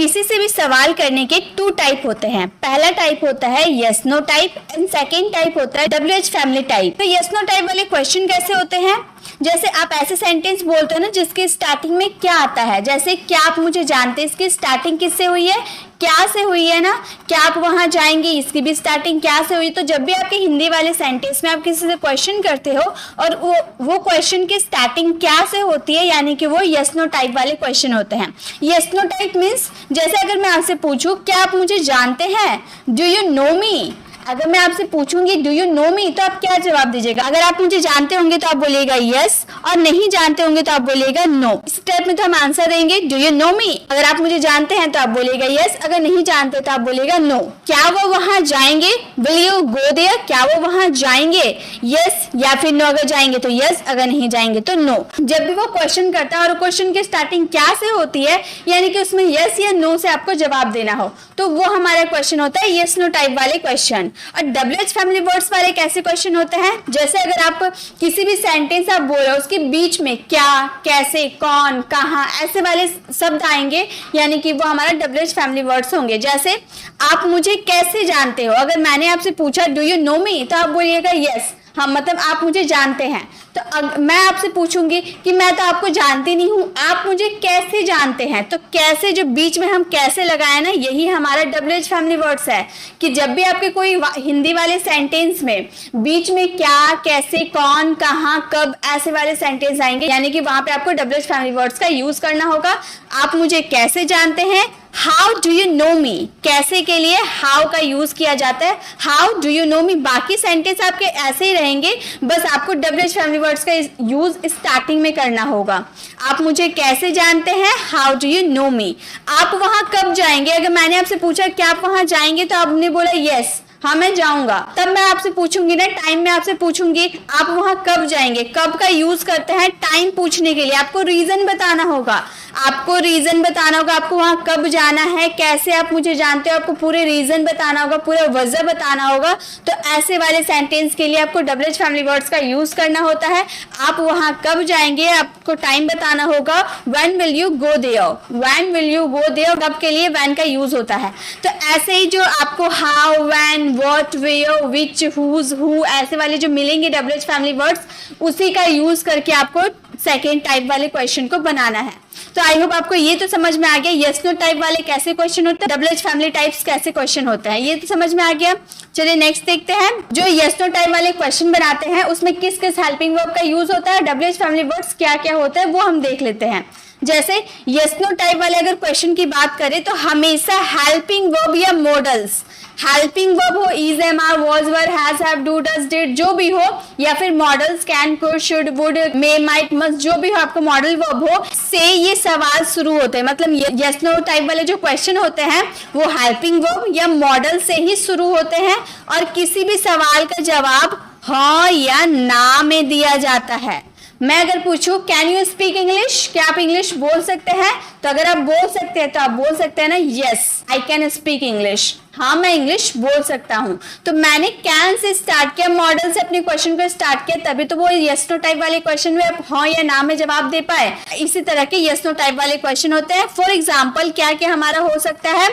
किसी से भी सवाल करने के 2 टाइप होते हैं। पहला टाइप होता है yes no type and second type होता है WH फैमिली टाइप। तो यस नो टाइप वाले क्वेश्चन कैसे होते हैं? जैसे आप ऐसे सेंटेंस बोलते हो ना जिसके स्टार्टिंग में क्या आता है, जैसे क्या आप मुझे जानते हैं, इसकी स्टार्टिंग किससे हुई है? क्या से हुई है ना। क्या आप वहां जाएंगे, इसकी भी स्टार्टिंग क्या से हुई। तो जब भी आपके हिंदी वाले सेंटेंस में आप किसी से क्वेश्चन करते हो और वो क्वेश्चन की स्टार्टिंग क्या से होती है, यानी कि वो यस नो टाइप वाले क्वेश्चन होते हैं। यस नो टाइप मीन्स जैसे अगर मैं आपसे पूछूं क्या आप मुझे जानते हैं, डू यू नो मी। अगर मैं आपसे पूछूंगी डू यू नो मी तो आप क्या जवाब दीजिएगा? अगर आप मुझे जानते होंगे तो आप बोलिएगा यस, और नहीं जानते होंगे तो आप बोलिएगा नो। इस स्टेप में तो हम आंसर देंगे डू यू नो मी। अगर आप मुझे जानते हैं तो आप बोलिएगा यस, अगर नहीं जानते तो आप बोलिएगा नो। क्या वो वहां जाएंगे, विल यू गो देयर, क्या वो वहां जाएंगे, यस या फिर नो। अगर जाएंगे तो यस, अगर नहीं जाएंगे तो नो। जब भी वो क्वेश्चन करता है और क्वेश्चन की स्टार्टिंग क्या से होती है, यानी कि उसमें यस या नो से आपको जवाब देना हो, तो वो हमारा क्वेश्चन होता है यस नो टाइप वाले क्वेश्चन। और WH फैमिली वर्ड्स वाले कैसे क्वेश्चन होते हैं? जैसे अगर आप किसी भी सेंटेंस आप बोल रहे हो उसके बीच में क्या, कैसे, कौन, कहां, ऐसे वाले शब्द आएंगे, यानी कि वो हमारा WH फैमिली वर्ड्स होंगे। जैसे आप मुझे कैसे जानते हो, अगर मैंने आपसे पूछा डू यू नो मी तो आप बोलिएगा यस, हाँ मतलब आप मुझे जानते हैं। तो मैं आपसे पूछूंगी कि मैं तो आपको जानती नहीं हूं, आप मुझे कैसे जानते हैं, तो कैसे जो बीच में हम कैसे लगाए ना, यही हमारा WH फैमिली वर्ड्स है। कि जब भी आपके कोई हिंदी वाले सेंटेंस में बीच में क्या, कैसे, कौन, कहां, कब, ऐसे वाले सेंटेंस आएंगे, यानी कि वहां पे आपको WH फैमिली वर्ड्स का यूज करना होगा। आप मुझे कैसे जानते हैं, हाउ डू यू नो मी, कैसे के लिए हाउ का यूज किया जाता है, हाउ डू यू नो मी। बाकी सेंटेंस आपके ऐसे ही रहेंगे, बस आपको WH फैमिली वर्ड्स का यूज स्टार्टिंग में करना होगा। आप मुझे कैसे जानते हैं, हाउ डू यू नो मी। आप वहां कब जाएंगे, अगर मैंने आपसे पूछा क्या आप वहां जाएंगे तो आपने बोला यस, हाँ मैं जाऊंगा, तब मैं आपसे पूछूंगी ना, टाइम में आपसे पूछूंगी आप वहां कब जाएंगे। कब का यूज करते हैं टाइम पूछने के लिए, आपको रीजन बताना होगा, आपको रीजन बताना होगा, आपको वहां कब जाना है, कैसे आप मुझे जानते हो, आपको पूरे रीजन बताना होगा, पूरा वजह बताना होगा। तो ऐसे वाले सेंटेंस के लिए आपको WH फैमिली वर्ड्स का यूज करना होता है। आप वहां कब जाएंगे, आपको टाइम बताना होगा, when will you go there, when will you go there, कब के लिए व्हेन का यूज होता है। तो ऐसे ही जो आपको how, when, what, where, which, whose, who, ऐसे वाले जो मिलेंगे WH फैमिली वर्ड्स, उसी का यूज करके आपको सेकेंड टाइप वाले क्वेश्चन को बनाना है। तो आई होप आपको ये तो समझ में आ गया यस नो टाइप वाले कैसे क्वेश्चन होते हैं, WH फैमिली टाइप्स कैसे क्वेश्चन होते हैं, ये तो समझ में आ गया। चलिए नेक्स्ट देखते हैं, जो यस नो टाइप वाले क्वेश्चन बनाते हैं उसमें किस किस हेल्पिंग वर्ब का यूज होता है, WH फैमिली वर्ड्स क्या क्या होते हैं वो हम देख लेते हैं। जैसे यस नो टाइप वाले अगर क्वेश्चन की बात करें तो हमेशा हेल्पिंग वर्ब या मॉडल्स, हेल्पिंग वर्ब हो, is, am, are, was, were, has, have, do, does, did, जो भी हो, या फिर modals can, could, should, would, may, might, must, जो भी हो आपको मॉडल वर्ब हो से ये सवाल शुरू होते हैं। मतलब यस नो टाइप वाले जो क्वेश्चन होते हैं वो हेल्पिंग वर्ब या मॉडल से ही शुरू होते हैं, और किसी भी सवाल का जवाब हाँ या ना में दिया जाता है। मैं अगर पूछूं कैन यू स्पीक इंग्लिश, क्या आप इंग्लिश बोल सकते हैं, तो अगर आप बोल सकते हैं तो आप बोल सकते हैं ना yes I can speak English, हाँ मैं इंग्लिश बोल सकता हूं। तो मैंने कैन से स्टार्ट किया, मॉडल से अपने क्वेश्चन को स्टार्ट किया, तभी तो वो यस नो टाइप वाले क्वेश्चन में आप हाँ या ना में जवाब दे पाए। इसी तरह के यस नो टाइप वाले क्वेश्चन होते हैं। फॉर एग्जाम्पल क्या क्या हमारा हो सकता है,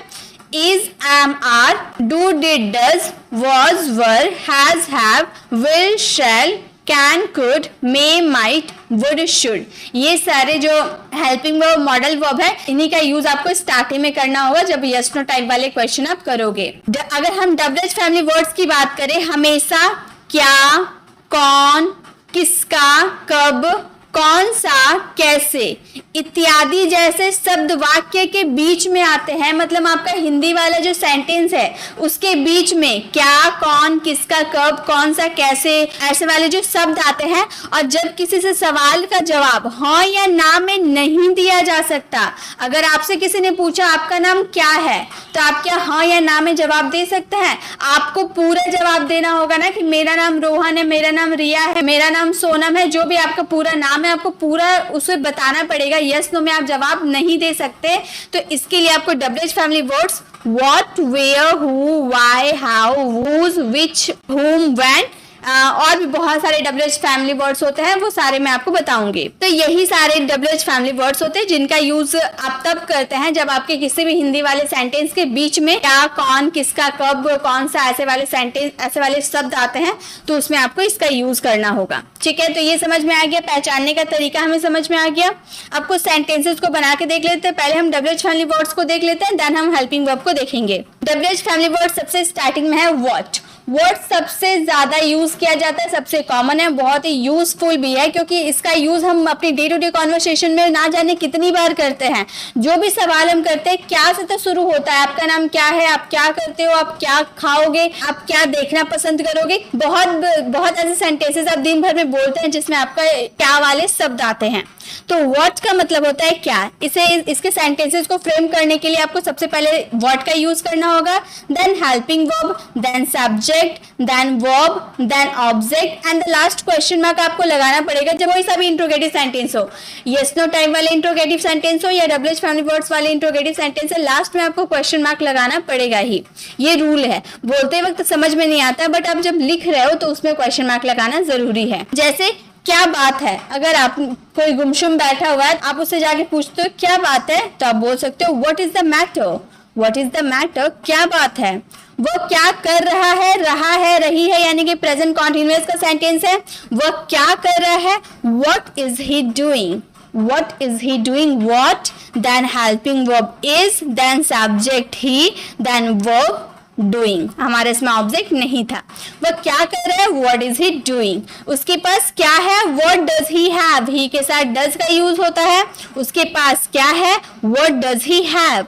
is, am, are, do, did, does, was, were, has, have, will, shall, can, could, may, might, would, should, ये सारे जो हेल्पिंग वर्ब मॉडल वर्ब है इन्हीं का यूज आपको स्टार्टिंग में करना होगा जब यस नो टाइप वाले क्वेश्चन आप करोगे। अगर हम WH फैमिली वर्ड्स की बात करें, हमेशा क्या, कौन, किसका, कब, कौन सा, कैसे इत्यादि जैसे शब्द वाक्य के बीच में आते हैं। मतलब आपका हिंदी वाला जो सेंटेंस है उसके बीच में क्या, कौन, किसका, कब, कौन सा, कैसे, ऐसे वाले जो शब्द आते हैं, और जब किसी से सवाल का जवाब हाँ या ना में नहीं दिया जा सकता। अगर आपसे किसी ने पूछा आपका नाम क्या है, तो आप क्या हाँ या ना में जवाब दे सकते हैं? आपको पूरा जवाब देना होगा ना कि मेरा नाम रोहन है, मेरा नाम रिया है, मेरा नाम सोनम है, जो भी आपका पूरा नाम है आपको पूरा उसे बताना पड़ेगा। यस नो में आप जवाब नहीं दे सकते। तो इसके लिए आपको WH family words what, where, who, why, how, whose, which, whom, when और भी बहुत सारे WH फैमिली वर्ड्स होते हैं, वो सारे मैं आपको बताऊंगी। तो यही सारे WH फैमिली वर्ड्स होते हैं जिनका यूज आप तब करते हैं जब आपके किसी भी हिंदी वाले सेंटेंस के बीच में क्या, कौन, किसका, कब, कौन सा ऐसे वाले सेंटेंस, ऐसे वाले शब्द आते हैं, तो उसमें आपको इसका यूज करना होगा। ठीक है, तो ये समझ में आ गया, पहचानने का तरीका हमें समझ में आ गया। अब कुछ सेंटेंसेस को बना के देख लेते हैं। पहले हम WH फैमिली वर्ड्स को देख लेते हैं, देन हम हेल्पिंग वर्ब को देखेंगे। WH फैमिली वर्ड सबसे स्टार्टिंग में है व्हाट। वर्ड सबसे ज्यादा यूज किया जाता है, सबसे कॉमन है, बहुत ही यूजफुल भी है, क्योंकि इसका यूज हम अपनी डे टू डे कॉन्वर्सेशन में ना जाने कितनी बार करते हैं। जो भी सवाल हम करते हैं, क्या से तो शुरू होता है, आपका नाम क्या है, आप क्या करते हो, आप क्या खाओगे, आप क्या देखना पसंद करोगे। बहुत ऐसे सेंटेंसेस आप दिन भर में बोलते हैं जिसमें आपका क्या वाले शब्द आते हैं। तो व्हाट का मतलब होता है क्या। इसके सेंटेंसेस को फ्रेम करने के लिए आपको सबसे पहले व्हाट का यूज करना होगा, then helping verb, then subject, then verb, then object and the last question mark आपको लगाना पड़ेगा जब वही सभी इंट्रोगेटिव सेंटेंस हो, यस नो टाइप वाले इंट्रोगेटिव सेंटेंस हो या WH फैमिली वर्ड्स वाले इंट्रोगेटिव सेंटेंस है, लास्ट में आपको क्वेश्चन मार्क लगाना पड़ेगा ही। ये रूल है, बोलते वक्त समझ में नहीं आता, बट आप जब लिख रहे हो तो उसमें क्वेश्चन मार्क लगाना जरूरी है। जैसे क्या बात है, अगर आप कोई गुमशुम बैठा हुआ है, आप उससे जाके पूछते हो क्या बात है, तो आप बोल सकते हो what is the matter. What is the matter, क्या बात है। वो क्या कर रहा है, रही है, यानी कि प्रेजेंट कॉन्टिन्यूअस का सेंटेंस है। वो क्या कर रहा है, what is he doing. What is he doing? What, then helping verb is, then subject he, then verb doing। हमारे इसमें ऑब्जेक्ट नहीं था। वह क्या कर रहा है, what is he doing। उसके पास क्या है, what does he have। he के साथ does का यूज होता है। उसके पास क्या है, what does he have।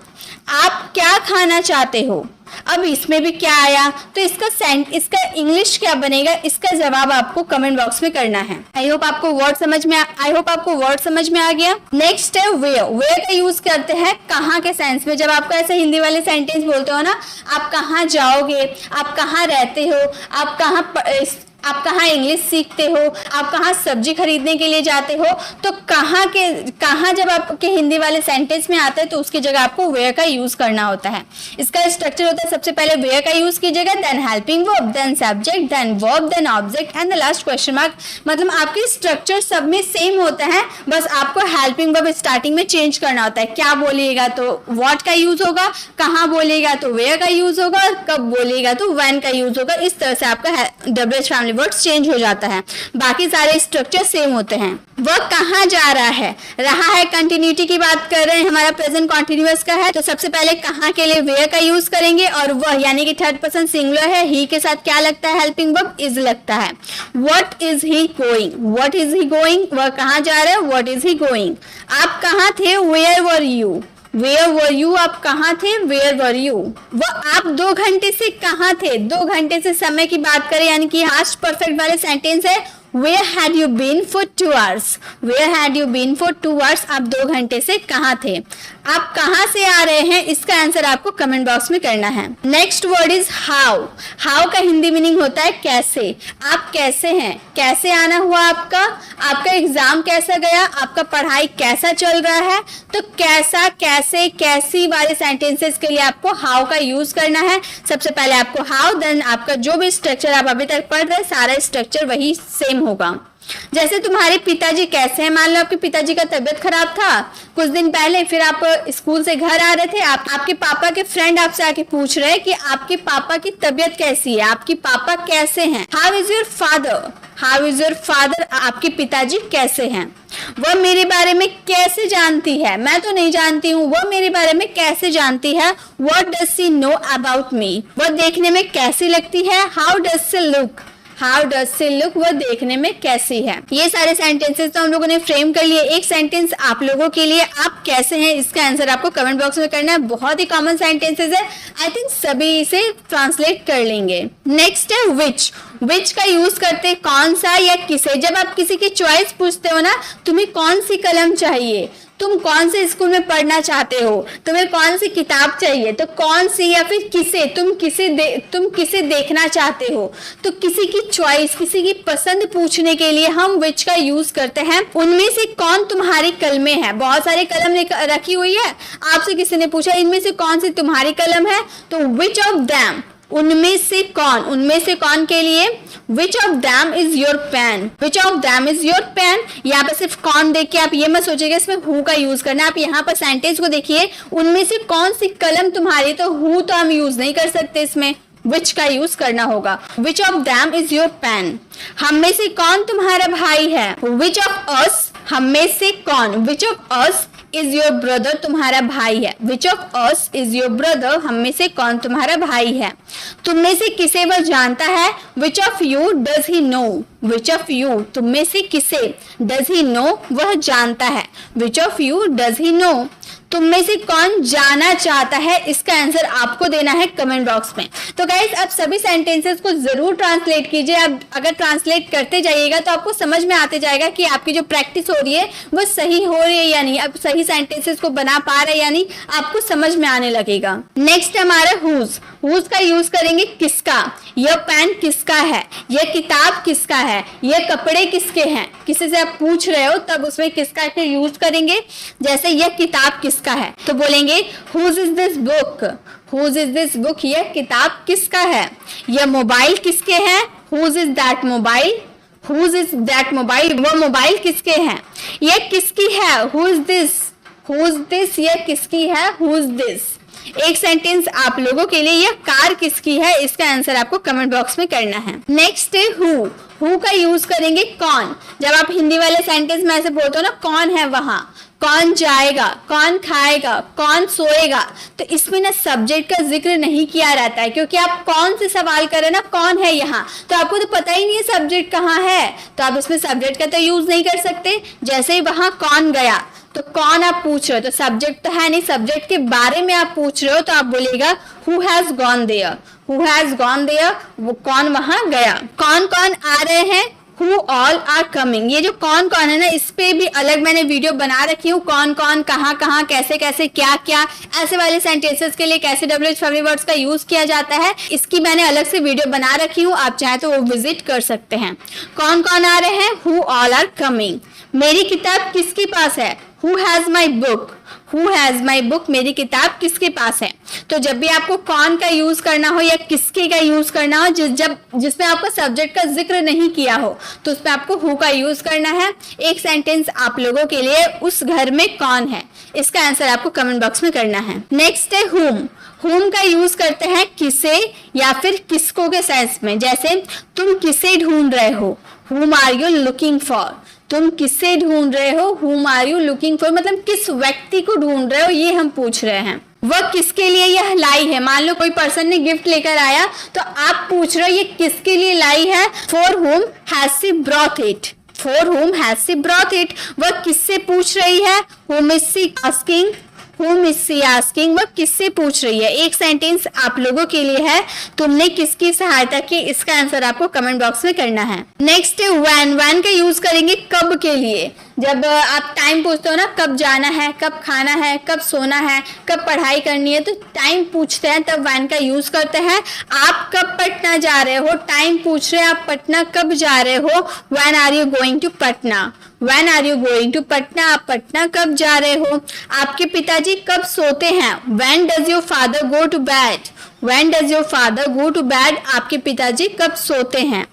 आप क्या खाना चाहते हो। अब इसमें भी क्या आया, तो इसका इंग्लिश क्या बनेगा, इसका जवाब आपको कमेंट बॉक्स में करना है। आई होप आपको वर्ड समझ में आ गया। नेक्स्ट है वेयर का यूज करते हैं कहाँ के सेंस में। जब आपको ऐसे हिंदी वाले सेंटेंस बोलते हो ना, आप कहाँ जाओगे, आप कहाँ रहते हो, आप कहाँ इंग्लिश सीखते हो, आप कहाँ सब्जी खरीदने के लिए जाते हो, तो कहाँ जब आपके हिंदी वाले सेंटेंस में आता है तो उसकी जगह आपको वेयर का यूज करना होता है। इसका स्ट्रक्चर होता है, सबसे पहले वेयर का यूज कीजिएगा, then helping verb, then subject, then verb, then object and the last question mark. मतलब आपके स्ट्रक्चर सब में सेम होता है, बस आपको हेल्पिंग वर्ब स्टार्टिंग में चेंज करना होता है। क्या बोलिएगा तो व्हाट का यूज होगा, कहाँ बोलिएगा तो वेयर का यूज होगा, कब बोलिएगा तो व्हेन का यूज होगा। इस तरह से आपका WH फैमिली वर्ड्स चेंज हो जाता है, बाकी सारे स्ट्रक्चर सेम होते हैं। वह कहाँ जा रहा है कंटिन्यूटी की बात कर रहे हैं, हमारा प्रेजेंट कॉन्टिन्यूअस का है, तो सबसे पहले कहाँ के लिए वेयर का यूज करेंगे, और वह यानी कि थर्ड पर्सन सिंगुलर है, ही के साथ क्या लगता है, हेल्पिंग वर्ब इज लगता है। व्हाट इज ही गोइंग, वह कहाँ जा रहा है, व्हाट इज ही गोइंग। आप कहाँ थे, वेयर वर यू, आप कहाँ थे, वेयर वर यू। वो आप 2 घंटे से कहाँ थे, 2 घंटे से समय की बात करें, यानी कि पास्ट परफेक्ट वाले सेंटेंस है, Where had you been for 2 hours? आप 2 घंटे से कहाँ थे। आप कहाँ से आ रहे हैं, इसका आंसर आपको कमेंट बॉक्स में करना है। नेक्स्ट वर्ड इज हाउ का हिंदी मीनिंग होता है कैसे। आप कैसे हैं, कैसे आना हुआ आपका एग्जाम कैसा गया, आपका पढ़ाई कैसा चल रहा है। तो कैसा, कैसे, कैसी वाले सेंटेंसेस के लिए आपको हाउ का यूज करना है। सबसे पहले आपको हाउ, देन आपका जो भी स्ट्रक्चर आप अभी तक पढ़ रहे सारा स्ट्रक्चर वही सेम होगा। जैसे तुम्हारे पिताजी कैसे हैं, मान लो आपके पिताजी का तबीयत खराब था कुछ दिन पहले, फिर आप स्कूल से घर आ रहे थे, आपके पापा के फ्रेंड आपसे आके पूछ रहे हैं कि आपके पापा की तबीयत कैसी है, आपके पापा कैसे हैं। हाउ इज योर फादर, आपके पिताजी कैसे हैं। वह मेरे बारे में कैसे जानती है, मैं तो नहीं जानती हूँ, वह मेरे बारे में कैसे जानती है। What does she know about me, वह देखने में कैसी लगती है। हाउ डज शी लुक, वह देखने में कैसी है। ये सारे सेंटेंसेस तो हम लोगों ने फ्रेम कर लिए। एक सेंटेंस आप लोगों के लिए, आप कैसे हैं, इसका आंसर आपको कमेंट बॉक्स में करना है। बहुत ही कॉमन सेंटेंसेस है, आई थिंक सभी इसे ट्रांसलेट कर लेंगे। नेक्स्ट है विच का यूज करते कौन सा या किसे। जब आप किसी की चॉइस पूछते हो ना, तुम्हें कौन सी कलम चाहिए, तुम कौन से स्कूल में पढ़ना चाहते हो, तुम्हें कौन सी किताब चाहिए, तो कौन सी या फिर किसे, तुम किसे देखना चाहते हो। तो किसी की चॉइस, किसी की पसंद पूछने के लिए हम विच का यूज करते हैं। उनमें से कौन तुम्हारी कलमें है, बहुत सारी कलम रखी हुई है, आपसे किसी ने पूछा इनमें से कौन सी तुम्हारी कलम है, तो विच ऑफ देम, उनमें से कौन, उनमें से कौन के लिए which of them is your pen, which of them is your pen. यहाँ पे सिर्फ कौन देख के आप ये मत सोचिएगा इसमें हु का यूज करना है। आप यहाँ पर सेंटेंस को देखिए, उनमें से कौन सी कलम तुम्हारी, तो हु तो हम यूज नहीं कर सकते, इसमें विच का यूज करना होगा। Which of them is your pen, हम में से कौन तुम्हारा भाई है। विच ऑफ अस, हम में से कौन, which of us is your brother, तुम्हारा भाई है। Which of us is your brother, हम में से कौन तुम्हारा भाई है। तुम में से किसे वह जानता है। Which of you does he know, which of you, तुम में से किसे, डज ही नो, वह जानता है। Which of you does he know, तुम में से कौन जाना चाहता है। इसका आंसर आपको देना है कमेंट बॉक्स में। तो गाइस आप सभी सेंटेंसेस को जरूर ट्रांसलेट कीजिए। आप अगर ट्रांसलेट करते जाइएगा तो आपको समझ में आते जाएगा कि आपकी जो प्रैक्टिस हो रही है वो सही हो रही है या नहीं, आप सही सेंटेंसेस को बना पा रहे हैं या नहीं, आपको समझ में आने लगेगा। नेक्स्ट हमारा हुज, हुज का यूज करेंगे किसका, यह पेन किसका है, यह किताब किसका है, यह कपड़े किसके हैं। किसी से आप पूछ रहे हो तब उसमें किसका के यूज करेंगे। जैसे यह किताब किसका है तो बोलेंगे whose is this book, whose is this book, यह किताब किसका है। यह मोबाइल किसके हैं, whose is that mobile, whose is that mobile, वो मोबाइल किसके हैं। यह किसकी है, who is this, who is this, यह किसकी है, हु इज दिस। एक सेंटेंस आप लोगों के लिए, यह कार किसकी है, इसका आंसर आपको कमेंट बॉक्स में करना है। नेक्स्ट है हु, हु का यूज करेंगे कौन। जब आप हिंदी वाले सेंटेंस में ऐसे बोलते हो ना कौन है वहां, कौन जाएगा, कौन खाएगा, कौन सोएगा, तो इसमें ना सब्जेक्ट का जिक्र नहीं किया रहता है, क्योंकि आप कौन से सवाल कर रहे हैं ना, कौन है यहाँ, तो आपको तो पता ही नहीं है सब्जेक्ट कहाँ है, तो आप इसमें सब्जेक्ट का तो यूज नहीं कर सकते। जैसे ही वहां कौन गया तो कौन आप पूछ रहे हो, तो सब्जेक्ट तो है नहीं, सब्जेक्ट के बारे में आप पूछ रहे हो तो आप बोलेगा who has gone there, who has gone there, वो कौन वहां गया। कौन कौन आ रहे हैं, Who all are coming। ये जो कौन कौन है ना, इस पे भी अलग मैंने वीडियो बना रखी हूँ, कौन कौन कहाँ कहाँ कैसे कैसे क्या क्या, ऐसे वाले सेंटेंसेस के लिए कैसे WH फैमिली वर्ड्स का यूज किया जाता है, इसकी मैंने अलग से वीडियो बना रखी हूँ, आप चाहे तो वो विजिट कर सकते हैं। कौन कौन आ रहे हैं, Who all are coming। मेरी किताब किसके पास है, Who has my book, Who has my book, मेरी किताब किसके पास है। तो जब भी आपको कौन का यूज करना हो या किसके का यूज करना हो, जिसमें आपको सब्जेक्ट का जिक्र नहीं किया हो, तो उसमें आपको हु का यूज करना है। एक सेंटेंस आप लोगों के लिए, उस घर में कौन है, इसका आंसर आपको कमेंट बॉक्स में करना है। नेक्स्ट है हुम, हुम का यूज करते हैं किसे या फिर किसको के सेंस में। जैसे तुम किसे ढूंढ रहे हो, whom are you looking for, तुम किसे ढूंढ रहे हो, whom are you looking for, मतलब किस व्यक्ति को ढूंढ रहे हो, ये हम पूछ रहे हैं। वह किसके लिए यह लाई है, मान लो कोई पर्सन ने गिफ्ट लेकर आया तो आप पूछ रहे हो ये किसके लिए लाई है, for whom has she brought it, for whom has she brought it, वह किससे पूछ रही है, whom is she asking, whom is she asking, वह किससे पूछ रही है। एक सेंटेंस आप लोगों के लिए है, तुमने किसकी सहायता की, इसका आंसर आपको कमेंट बॉक्स में करना है। नेक्स्ट है व्हेन, व्हेन का यूज करेंगे कब के लिए। जब आप टाइम पूछते हो ना, कब जाना है, कब खाना है, कब सोना है, कब पढ़ाई करनी है, तो टाइम पूछते हैं तब व्हेन का यूज करते हैं। आप कब पटना जा रहे हो, टाइम पूछ रहे हैं, आप पटना कब जा रहे हो, when are you going to Patna, when are you going to Patna, आप पटना कब जा रहे हो। आपके पिताजी कब सोते हैं, when does your father go to bed, when does your father go to bed, आपके पिताजी कब सोते हैं।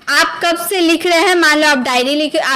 आप कब से लिख रहे हैं, मान लो आप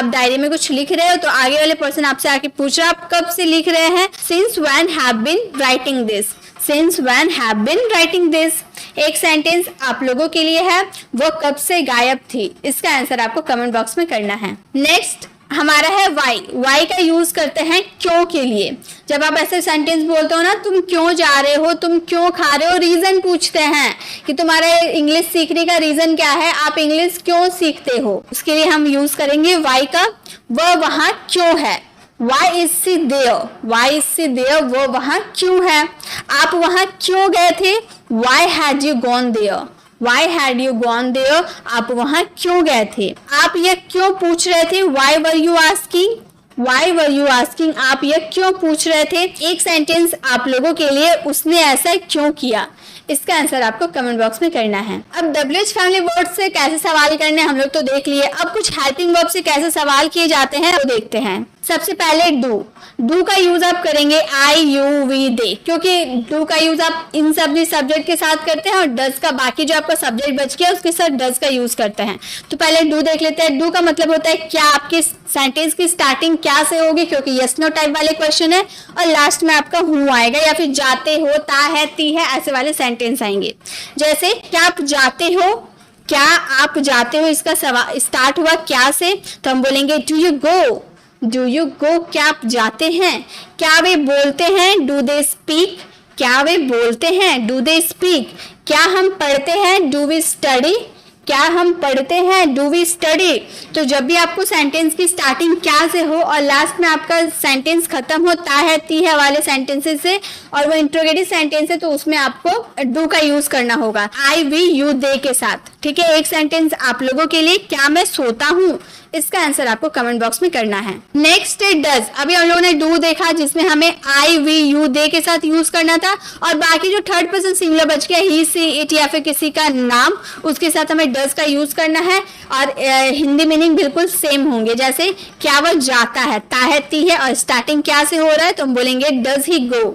डायरी में कुछ लिख रहे हो तो आगे वाले पर्सन आपसे आके पूछ रहा है आप कब से लिख रहे हैं, since when have been writing this, since when have been writing this. एक सेंटेंस आप लोगों के लिए है, वो कब से गायब थी, इसका आंसर आपको कमेंट बॉक्स में करना है। नेक्स्ट हमारा है वाई, वाई का यूज करते हैं क्यों के लिए। जब आप ऐसे सेंटेंस बोलते हो ना, तुम क्यों जा रहे हो, तुम क्यों खा रहे हो, रीजन पूछते हैं कि तुम्हारा इंग्लिश सीखने का रीजन क्या है, आप इंग्लिश क्यों सीखते हो, उसके लिए हम यूज करेंगे वाई का। वह वहां क्यों है, Why is she there? Why is she there? वो वहां क्यों है। आप वहां क्यों गए थे, Why had you gone there? Why had you gone there? आप वहां क्यों गए थे। आप यह क्यों पूछ रहे थे, Why were you asking? Why were you asking? आप यह क्यों पूछ रहे थे। एक सेंटेंस आप लोगों के लिए, उसने ऐसा क्यों किया, इसका आंसर आपको कमेंट बॉक्स में करना है। अब WH फैमिली वर्ड से कैसे सवाल करने हम लोग तो देख लिए, अब कुछ हेल्पिंग वर्ब से कैसे सवाल किए जाते हैं वो देखते हैं। सबसे पहले डू का यूज आप करेंगे आई यू वी दे, क्योंकि डू का यूज आप इन सभी सब्जेक्ट के साथ करते हैं और डज का बाकी जो आपका सब्जेक्ट बच गया उसके साथ डज का यूज करते हैं। तो पहले डू देख लेते हैं। डू का मतलब होता है क्या, आपके सेंटेंस की स्टार्टिंग क्या से होगी, क्योंकि यस नो टाइप वाले क्वेश्चन है, और लास्ट में आपका हूँ आएगा या फिर जाते हो, ता है, ती है, ऐसे वाले सेंटेंस आएंगे। जैसे क्या आप जाते हो, क्या आप जाते हो, इसका सवाल स्टार्ट हुआ क्या से, तो हम बोलेंगे do you go, do you go, क्या आप जाते हैं। क्या वे बोलते हैं, डू दे स्पीक, क्या वे बोलते हैं, डू दे स्पीक। क्या हम पढ़ते हैं, डू वी स्टडी, क्या हम पढ़ते हैं, डू वी स्टडी। तो जब भी आपको सेंटेंस की स्टार्टिंग क्या से हो और लास्ट में आपका सेंटेंस खत्म हो ता है, ती है वाले सेंटेंसेस से, और वो इंट्रोगेटिव सेंटेंस है, तो उसमें आपको डू का यूज करना होगा आई वी यू दे के साथ। ठीक है, एक सेंटेंस आप लोगों के लिए, क्या मैं सोता हूँ, इसका आंसर आपको कमेंट बॉक्स में करना है। नेक्स्ट है डज। अभी हम लोगों ने डू देखा जिसमें हमें आई वी यू दे के साथ यूज करना था, और बाकी जो थर्ड पर्सन सिंगुलर बच गया, ही सी इट या फिर किसी का नाम, उसके साथ हमें डज का यूज करना है। और हिंदी मीनिंग बिल्कुल सेम होंगे। जैसे क्या वह जाता है, ता है, ती है, और स्टार्टिंग क्या से हो रहा है, तो हम बोलेंगे डज ही गो।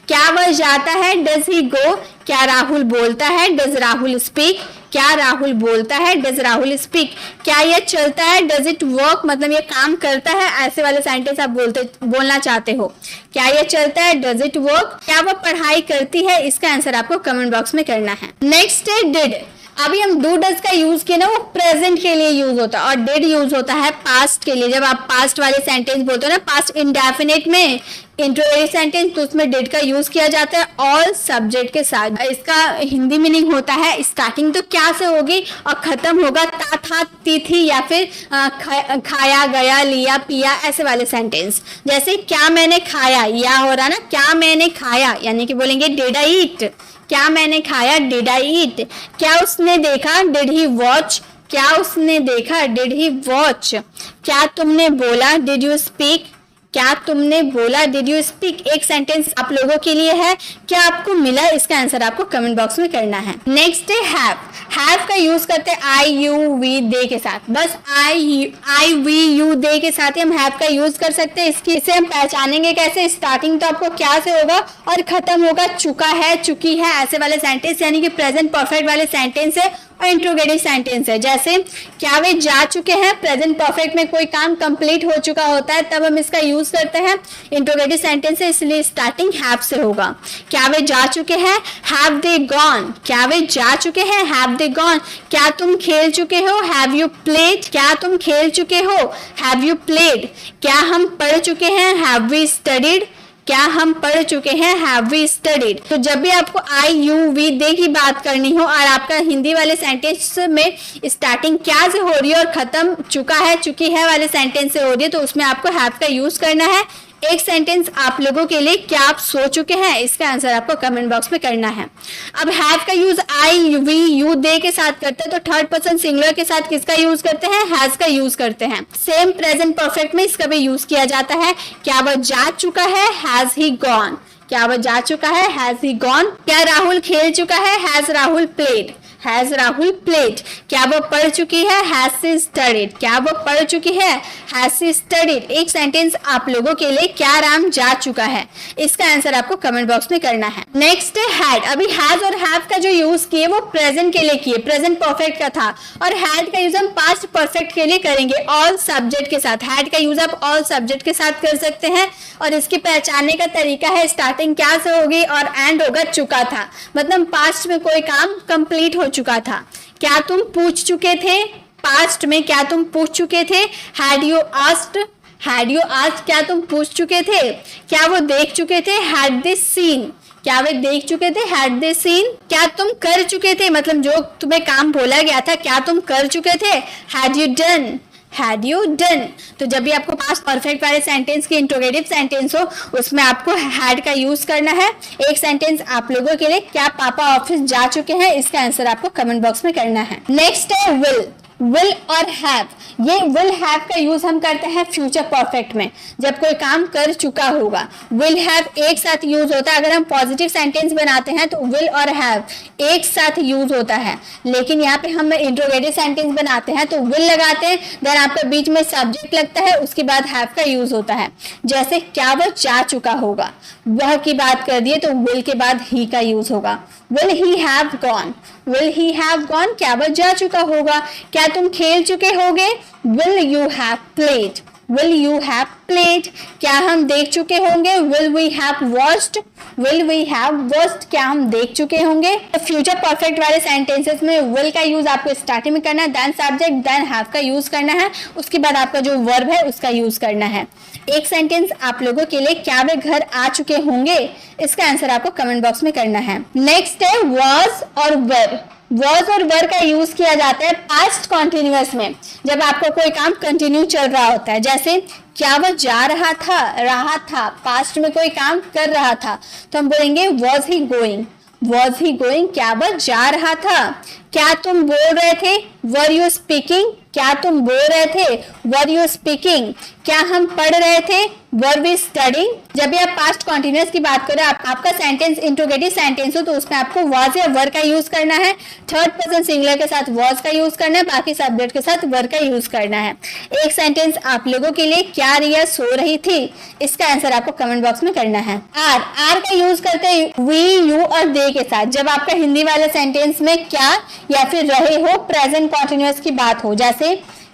क्या वह जाता है, डज ही गो। क्या राहुल बोलता है, डज राहुल स्पीक, क्या राहुल बोलता है, डज राहुल स्पीक। क्या यह चलता है, डज इट वर्क, मतलब ये काम करता है, ऐसे वाले सेंटेंस आप बोलना चाहते हो। क्या यह चलता है, डज इट वर्क। क्या वह पढ़ाई करती है, इसका आंसर आपको कमेंट बॉक्स में करना है। नेक्स्ट है डिड। अभी हम डू डज का यूज किया ना, वो प्रेजेंट के लिए यूज होता है, और डिड यूज होता है पास्ट के लिए। जब आप पास्ट वाले सेंटेंस बोलते हो ना, पास्ट इंडेफिनिट में इंट्रोगेटिव सेंटेंस, तो उसमें डिड का यूज किया जाता है ऑल सब्जेक्ट के साथ। इसका हिंदी मीनिंग होता है स्टार्टिंग तो क्या से होगी और खत्म होगा ता, था, ती, थी, या फिर खाया, गया, लिया, पिया, ऐसे वाले सेंटेंस। जैसे क्या मैंने खाया, या हो रहा ना, क्या मैंने खाया, यानी कि बोलेंगे डिड आई ईट। क्या मैंने खाया, डिड आई ईट। क्या उसने देखा, डिड ही वॉच। क्या उसने देखा, डिड ही वॉच। क्या तुमने बोला, डिड यू स्पीक। क्या तुमने बोला, डिड यू स्पीक। एक सेंटेंस आप लोगों के लिए है, क्या आपको मिला, इसका आंसर आपको कमेंट बॉक्स में करना है। नेक्स्ट है हैव। हैव का यूज करते हैं आई यू वी दे के साथ। बस आई वी यू दे के साथ ही हम हैव का यूज कर सकते हैं। इसे हम पहचानेंगे कैसे, स्टार्टिंग तो आपको क्या से होगा और खत्म होगा चुका है, चुकी है, ऐसे वाले सेंटेंस, यानी कि प्रेजेंट परफेक्ट वाले सेंटेंस है और इंट्रोगेटिव सेंटेंस है। जैसे क्या वे जा चुके हैं, प्रेजेंट परफेक्ट में कोई काम कंप्लीट हो चुका होता है, तब हम इसका यूज करते हैं। इंट्रोगेटिव सेंटेंस है, इसलिए स्टार्टिंग हैव से होगा। क्या वे जा चुके हैं, हैव दे गॉन। क्या वे जा चुके हैं, हैव दे गॉन। क्या तुम खेल चुके हो, हैव यू प्लेड। क्या तुम खेल चुके हो, हैव यू प्लेड। क्या हम पढ़ चुके हैं, हैव वी स्टडीड। क्या हम पढ़ चुके हैं, हैव वी स्टडीड। तो जब भी आपको आई यू वी दे की बात करनी हो और आपका हिंदी वाले सेंटेंस में स्टार्टिंग क्या से हो रही है और खत्म चुका है, चुकी है वाले सेंटेंस से हो रही है, तो उसमें आपको हैव का यूज करना है। एक सेंटेंस आप लोगों के लिए, क्या आप सो चुके हैं, इसका आंसर आपको कमेंट बॉक्स में करना है। अब हैव का use I we you they के साथ करते हैं, तो थर्ड पर्सन सिंगुलर के साथ किसका यूज करते हैं, हैज का यूज करते हैं। सेम प्रेजेंट परफेक्ट में इसका भी यूज किया जाता है। क्या वह जा चुका है, हैज ही गॉन। क्या वह जा चुका है, हैज ही गॉन। क्या राहुल खेल चुका है, has Rahul played. Has Rahul played. क्या वो पढ़ चुकी है, हैज सी स्टडीड। क्या वो पढ़ चुकी है, हैज सी स्टडीड। एक सेंटेंस आप लोगों के लिए, क्या राम जा चुका है, इसका आंसर आपको कमेंट बॉक्स में करना है। नेक्स्ट है हैड। अभी हैज और हैव का जो यूज किए वो प्रेजेंट के लिए किए, प्रेजेंट परफेक्ट का था, और हैड का यूज हम पास्ट परफेक्ट के लिए करेंगे ऑल सब्जेक्ट के साथ। हैड का यूज आप ऑल सब्जेक्ट के साथ कर सकते हैं, और इसके पहचानने का तरीका है, स्टार्टिंग क्या से होगी और एंड होगा चुका था, मतलब पास्ट में कोई काम कंप्लीट हो चुका था। क्या तुम पूछ चुके थे, पास्ट में क्या तुम पूछ चुके थे, had you asked. Had you asked, क्या तुम पूछ चुके थे। क्या वो देख चुके थे, हैड दे सीन। क्या वे देख चुके थे, हैड दे सीन। क्या तुम कर चुके थे, मतलब जो तुम्हें काम बोला गया था, क्या तुम कर चुके थे, had you done. Had you done. तो जब भी आपको पास्ट परफेक्ट वाले सेंटेंस की इंट्रोगेटिव सेंटेंस हो, उसमें आपको हैड का यूज करना है। एक सेंटेंस आप लोगों के लिए, क्या पापा ऑफिस जा चुके हैं, इसका आंसर आपको कमेंट बॉक्स में करना है। नेक्स्ट है विल। विल और हैव। ये विल हैव का यूज हम करते हैं फ्यूचर परफेक्ट में, जब कोई काम कर चुका होगा। विल हैव एक साथ यूज होता है, अगर हम पॉजिटिव सेंटेंस बनाते हैं तो विल और हैव एक साथ यूज होता है, लेकिन यहाँ पे हम इंट्रोगेटिव सेंटेंस बनाते हैं तो विल लगाते हैं, देन आपका बीच में सब्जेक्ट लगता है, उसके बाद हैव का यूज होता है। जैसे क्या वह जा चुका होगा, वह की बात कर दिए तो विल के बाद ही का यूज होगा। Will he have gone, will he have gone, क्या वह जा चुका होगा। क्या तुम खेल चुके होगे, will you have played, will you have played. क्या हम देख चुके होंगे, will we have watched, will we have watched, क्या हम देख चुके होंगे। तो फ्यूचर परफेक्ट वाले सेंटेंसेस में विल का यूज आपको स्टार्टिंग में करना है, देन सब्जेक्ट, देन हैव का यूज करना है, उसके बाद आपका जो वर्ब है उसका यूज करना है। एक सेंटेंस आप लोगों के लिए, क्या वे घर आ चुके होंगे, इसका आंसर आपको कमेंट बॉक्स में करना है। नेक्स्ट है was और were। was और were का यूज किया जाता है पास्ट कॉन्टिन्यूअस में, जब आपको कोई काम कंटिन्यू चल रहा होता है। जैसे क्या वह जा रहा था, पास्ट में कोई काम कर रहा था तो हम बोलेंगे was he going, was he going, क्या वह जा रहा था। क्या तुम बोल रहे थे, were you speaking, क्या तुम बोल रहे थे, were you speaking। क्या हम पढ़ रहे थे, were we studying। जब भी आप पास्ट कॉन्टिन्यूअस की बात करें, आपका सेंटेंस इंट्रोगेटिव सेंटेंस हो तो उसमें आपको was या were का यूज करना है, थर्ड पर्सन सिंगुलर के साथ was का यूज करना है, बाकी सब्जेक्ट के साथ were का यूज करना है। एक सेंटेंस आप लोगों के लिए, क्या रिया सो रही थी, इसका आंसर आपको कमेंट बॉक्स में करना है। आर का यूज करते हैं वी, यू और दे के साथ, जब आपका हिंदी वाले सेंटेंस में क्या या फिर रहे हो प्रेजेंट कॉन्टिन्यूअस की बात हो। जैसे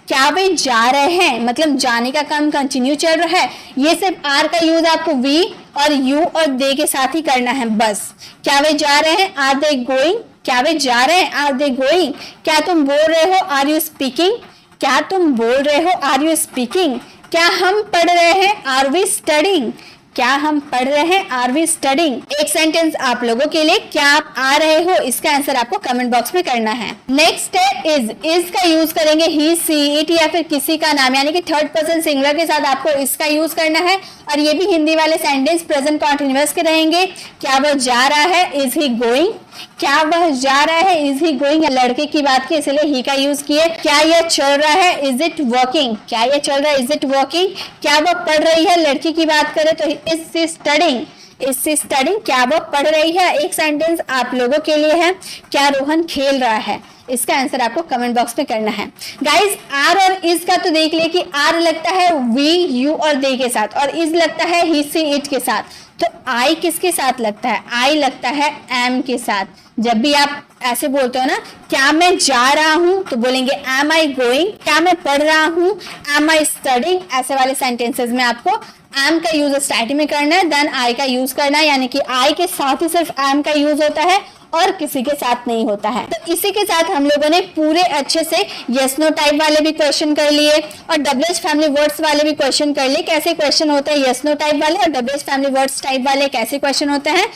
क्या वे जा रहे हैं, मतलब जाने का काम कंटिन्यू चल रहा है, ये सिर्फ आर का यूज आपको वी और यू और दे के साथ ही करना है बस। क्या वे जा रहे हैं, आर दे गोइंग, क्या वे जा रहे हैं, आर दे गोइंग। क्या तुम बोल रहे हो, आर यू स्पीकिंग, क्या तुम बोल रहे हो, आर यू स्पीकिंग। क्या हम पढ़ रहे हैं, आर वी स्टडिंग, क्या हम पढ़ रहे हैं, आर वी स्टडिंग। एक सेंटेंस आप लोगों के लिए, क्या आप आ रहे हो, इसका आंसर आपको कमेंट बॉक्स में करना है। नेक्स्ट है इज का यूज करेंगे ही, सी, इट या फिर किसी का नाम, यानी कि थर्ड पर्सन सिंगुलर के साथ आपको इसका यूज करना है, और ये भी हिंदी वाले सेंटेंस प्रेजेंट कॉन्टिन्यूअस के रहेंगे। क्या वह जा रहा है, इज ही गोइंग, क्या वह जा रहा है, इज ही गोइंग, लड़के की बात की इसलिए ही का यूज किए। क्या यह चल रहा है, इज इट वर्किंग, क्या यह चल रहा है, इज इट वर्किंग। क्या वह पढ़ रही है, लड़की की बात करें तो is she studying, is she studying, क्या वह पढ़ रही है। एक सेंटेंस आप लोगों के लिए है, क्या रोहन खेल रहा है, इसका आंसर आपको कमेंट बॉक्स में करना है। गाइज आर और इज का तो देख लिए कि आर लगता है वी, यू और दे के साथ, और इज लगता है ही, सी, इट के साथ। तो आई किसके साथ लगता है, आई लगता है एम के साथ। जब भी आप ऐसे बोलते हो ना, क्या मैं जा रहा हूं तो बोलेंगे एम आई गोइंग, क्या मैं पढ़ रहा हूं, एम आई स्टडिंग। ऐसे वाले सेंटेंसेस में आपको एम का यूज स्टार्टिंग में करना है, देन आई का यूज करना है, यानी कि आई के साथ ही सिर्फ एम का यूज होता है और किसी के साथ नहीं होता है। तो इसी के साथ हम लोगों ने पूरे अच्छे से यस नो टाइप वाले भी क्वेश्चन कर लिए और WH फैमिली वर्ड्स वाले भी क्वेश्चन कर लिए। कैसे क्वेश्चन होते हैं यस नो टाइप वाले और WH फैमिली वर्ड्स टाइप वाले कैसे क्वेश्चन होते हैं,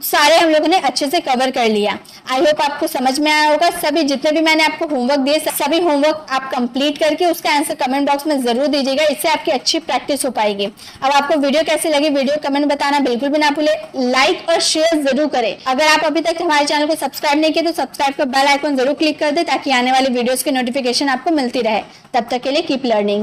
सारे हम लोगों ने अच्छे से कवर कर लिया। आई होप आपको समझ में आया होगा। सभी जितने भी मैंने आपको होमवर्क दिए, सभी होमवर्क आप कंप्लीट करके उसका आंसर कमेंट बॉक्स में जरूर दीजिएगा, इससे आपकी अच्छी प्रैक्टिस हो पाएगी। अब आपको वीडियो कैसे लगी, वीडियो कमेंट बताना बिल्कुल भी ना भूले, लाइक और शेयर जरूर करें। अगर आप अभी तक हमारे चैनल को सब्सक्राइब नहीं किया तो सब्सक्राइब का बेल आइकन जरूर क्लिक कर दे, ताकि आने वाली वीडियोस की नोटिफिकेशन आपको मिलती रहे। तब तक के लिए कीप लर्निंग।